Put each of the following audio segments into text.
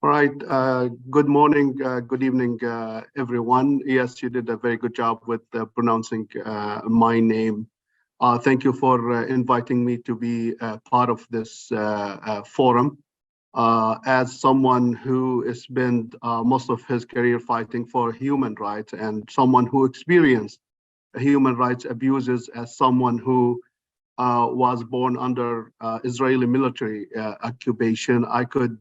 All right. Good morning, good evening, everyone. Yes, you did a very good job with pronouncing my name. Thank you for inviting me to be part of this forum. As someone who has spent most of his career fighting for human rights and someone who experienced human rights abuses, as someone who was born under Israeli military occupation, I could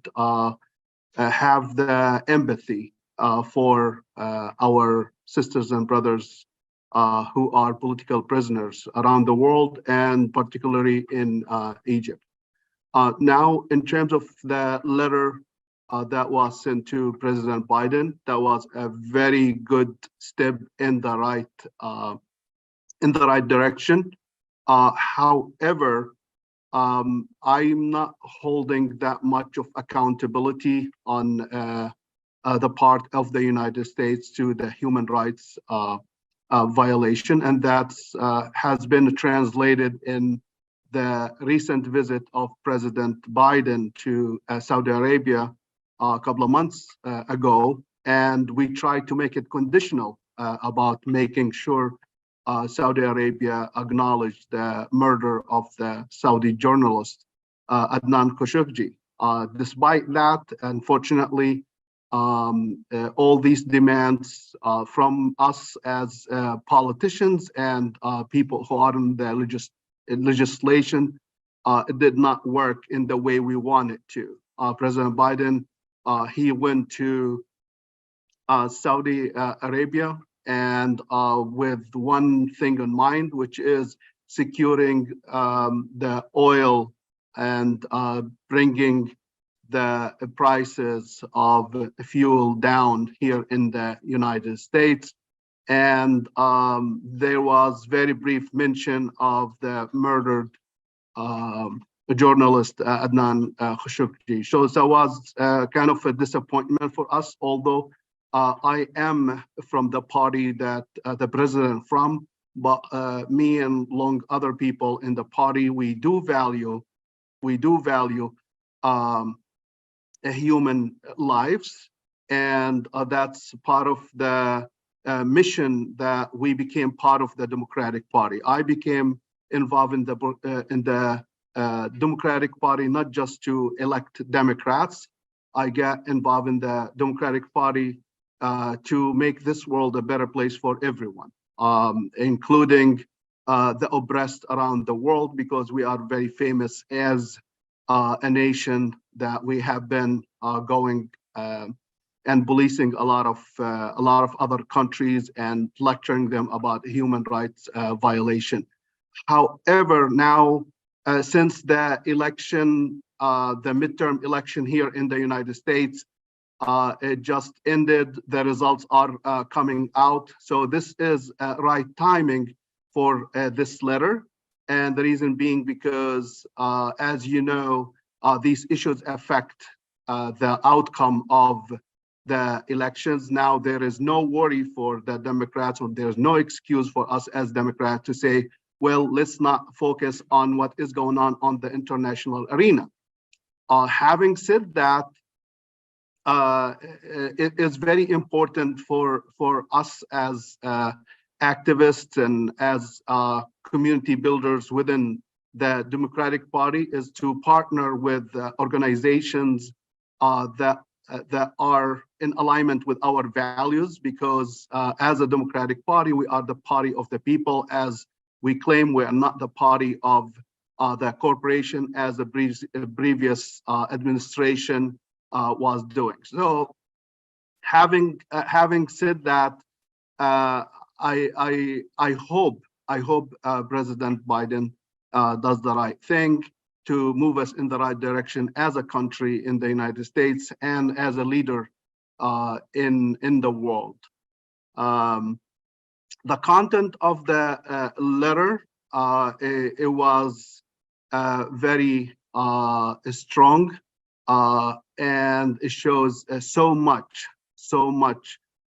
have the empathy for our sisters and brothers who are political prisoners around the world, and particularly in Egypt. Now, in terms of the letter that was sent to President Biden, that was a very good step in the right direction. However, I'm not holding that much of accountability on the part of the United States to the human rights violation, and that has been translated in the recent visit of President Biden to Saudi Arabia a couple of months ago, and we tried to make it conditional about making sure Saudi Arabia acknowledged the murder of the Saudi journalist Adnan Khashoggi. Despite that, unfortunately, all these demands from us as politicians and people who are in the legislation, it did not work in the way we wanted to. President Biden, he went to Saudi Arabia and with one thing in mind, which is securing the oil and bringing the prices of fuel down here in the United States. And there was very brief mention of the murdered journalist Adnan Khashoggi. So it was kind of a disappointment for us, although I am from the party that the president from, but me and long other people in the party, we do value human lives, and that's part of the mission that we became part of the Democratic Party. I became involved in the Democratic Party not just to elect Democrats. I got involved in the Democratic Party to make this world a better place for everyone, including the oppressed around the world, because we are very famous as a nation that we have been going and policing a lot of other countries and lecturing them about human rights violation. However, now since the election, the midterm election here in the United States, it just ended. The results are coming out. So this is right timing for this letter. And the reason being because, as you know, these issues affect the outcome of the elections. Now, there is no worry for the Democrats, or there's no excuse for us as Democrats to say, well, let's not focus on what is going on the international arena. Having said that, it is very important for us as activists and as community builders within the Democratic Party is to partner with organizations that are in alignment with our values, because as a Democratic Party, we are the party of the people, as we claim we are not the party of the corporation as the previous administration was doing. So having said that, I hope President Biden does the right thing to move us in the right direction as a country in the United States and as a leader in the world. The content of the letter, it was very strong, and it shows so much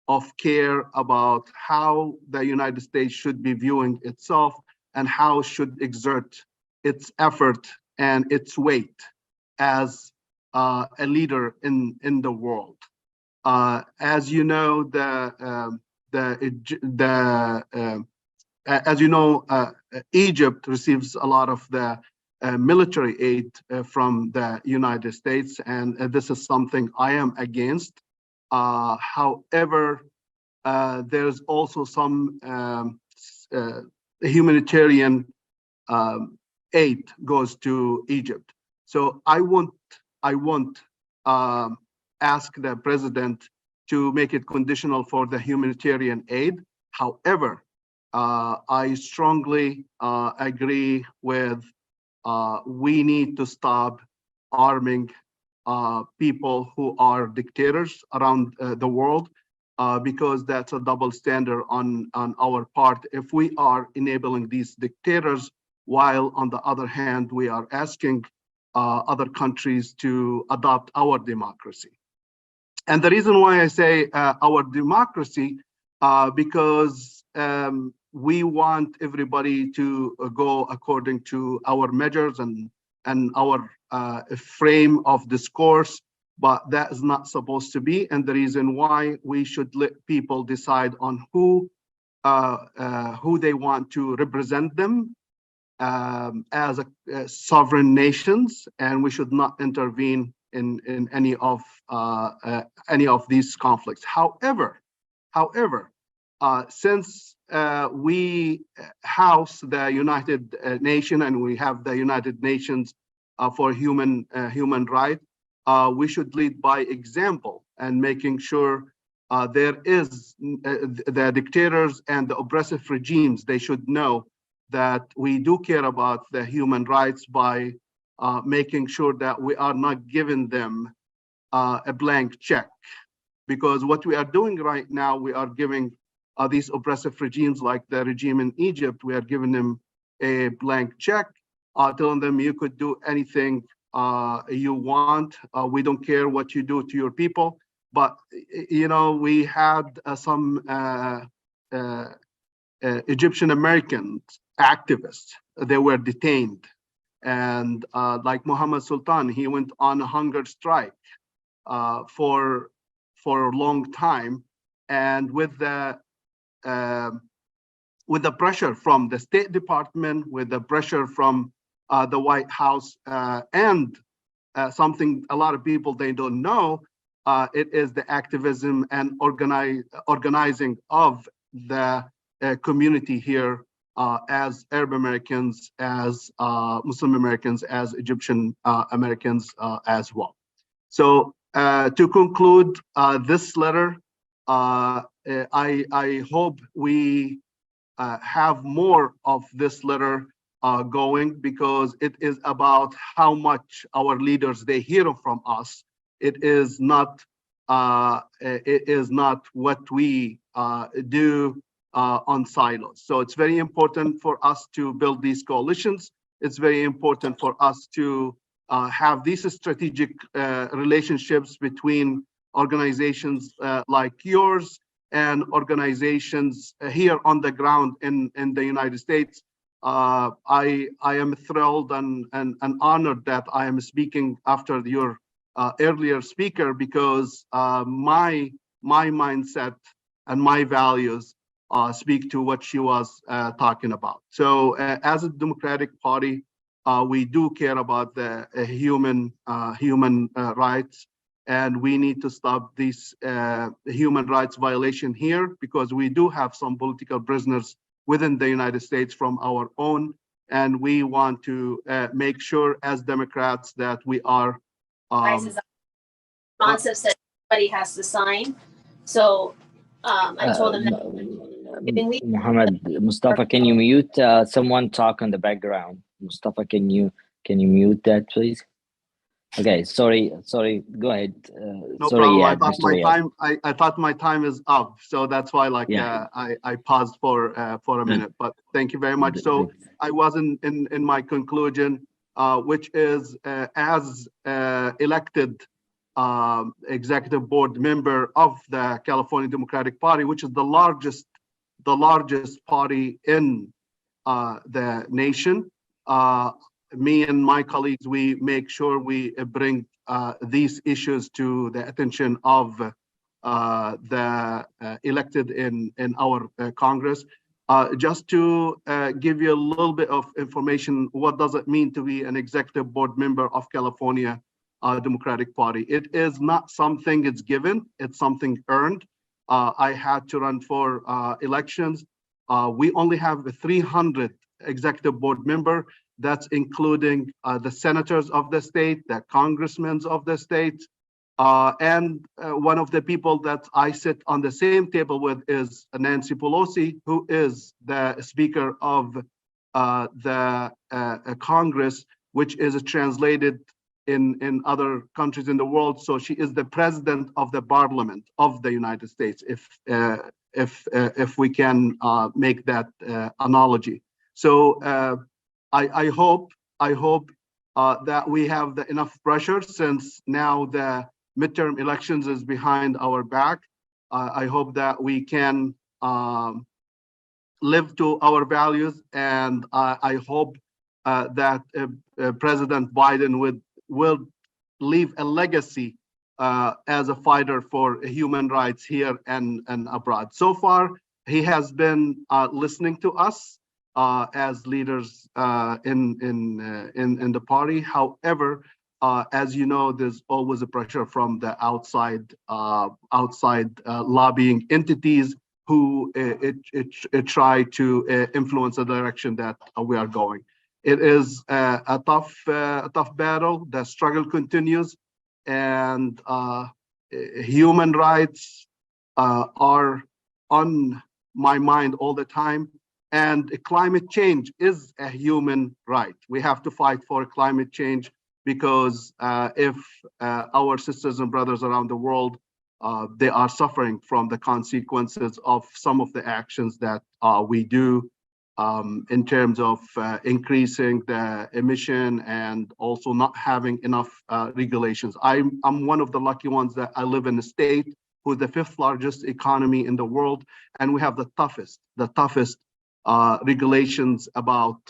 of care about how the United States should be viewing itself and how should exert its effort and its weight as a leader in the world. As you know, Egypt receives a lot of the military aid from the United States, and this is something I am against. However, there's also some humanitarian aid goes to Egypt. So I won't ask the president to make it conditional for the humanitarian aid. However, I strongly agree with we need to stop arming people who are dictators around the world, because that's a double standard on our part. If we are enabling these dictators, while on the other hand, we are asking other countries to adopt our democracy. And the reason why I say our democracy, because we want everybody to go according to our measures and our frame of discourse, but that is not supposed to be. And the reason why we should let people decide on who they want to represent them as sovereign nations, and we should not intervene in any of these conflicts. However, since we house the United Nations and we have the United Nations for human rights, we should lead by example and making sure there is the dictators and the oppressive regimes, they should know that we do care about the human rights by making sure that we are not giving them a blank check. Because what we are doing right now, we are giving these oppressive regimes like the regime in Egypt, we are giving them a blank check, telling them you could do anything you want. We don't care what you do to your people. But, you know, we had some Egyptian American activists, they were detained. And like Mohammed Sultan, he went on a hunger strike for a long time. And with the pressure from the State Department, with the pressure from the White House, and something a lot of people, they don't know, it is the activism and organizing of the community here, as Arab Americans, as Muslim Americans, as Egyptian Americans as well. So to conclude this letter, I hope we have more of this letter going, because it is about how much our leaders, they hear from us. It is not what we do on silos. So it's very important for us to build these coalitions. It's very important for us to have these strategic relationships between organizations like yours and organizations here on the ground in the United States. I am thrilled and honored that I am speaking after your earlier speaker, because my mindset and my values speak to what she was talking about. So as a Democratic Party, we do care about the human rights, and we need to stop this human rights violation here, because we do have some political prisoners within the United States from our own, and we want to make sure as Democrats that we are responsive said everybody has to sign. So I told them that Mohammed, Mustafa, can you mute someone talk on the background? Mustafa, can you mute that, please? Okay, sorry. Go ahead. No sorry, problem. Yeah, I thought my time is up, so that's why, like, yeah. I paused for a minute. But thank you very much. So I was in my conclusion, which is as elected executive board member of the California Democratic Party, which is the largest party in the nation. me and my colleagues, we make sure we bring these issues to the attention of the elected in our Congress. Just to give you a little bit of information, what does it mean to be an executive board member of California Democratic Party? It is not something it's given, it's something earned. I had to run for elections. We only have 300 executive board member. That's including the senators of the state, the congressmen of the state, and one of the people that I sit on the same table with is Nancy Pelosi, who is the Speaker of the Congress, which is translated in other countries in the world. So she is the President of the Parliament of the United States, if we can make that analogy. So I hope that we have enough pressure, since now the midterm elections is behind our back. I hope that we can live to our values, and I hope that President Biden will leave a legacy as a fighter for human rights here and abroad. So far, he has been listening to us as leaders in the party. However, as you know, there's always a pressure from the outside lobbying entities who try to influence the direction that we are going. It is a tough battle. The struggle continues, and human rights are on my mind all the time. And climate change is a human right. We have to fight for climate change, because if our sisters and brothers around the world, they are suffering from the consequences of some of the actions that we do in terms of increasing the emission and also not having enough regulations. I'm one of the lucky ones that I live in a state who's the 5th largest economy in the world, and we have the toughest regulations about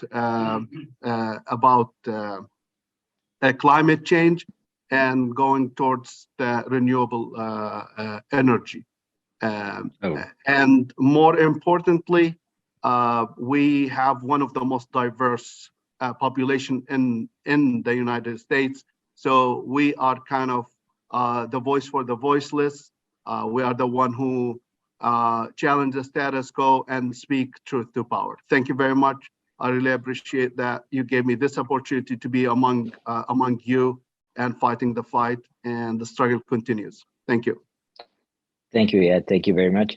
climate change and going towards the renewable energy. And more importantly, we have one of the most diverse population in the United States. So we are kind of the voice for the voiceless. We are the one who challenge the status quo and speak truth to power. Thank you very much. I really appreciate that you gave me this opportunity to be among you and fighting the fight, and the struggle continues. Thank you. Thank you, Iyad. Thank you very much.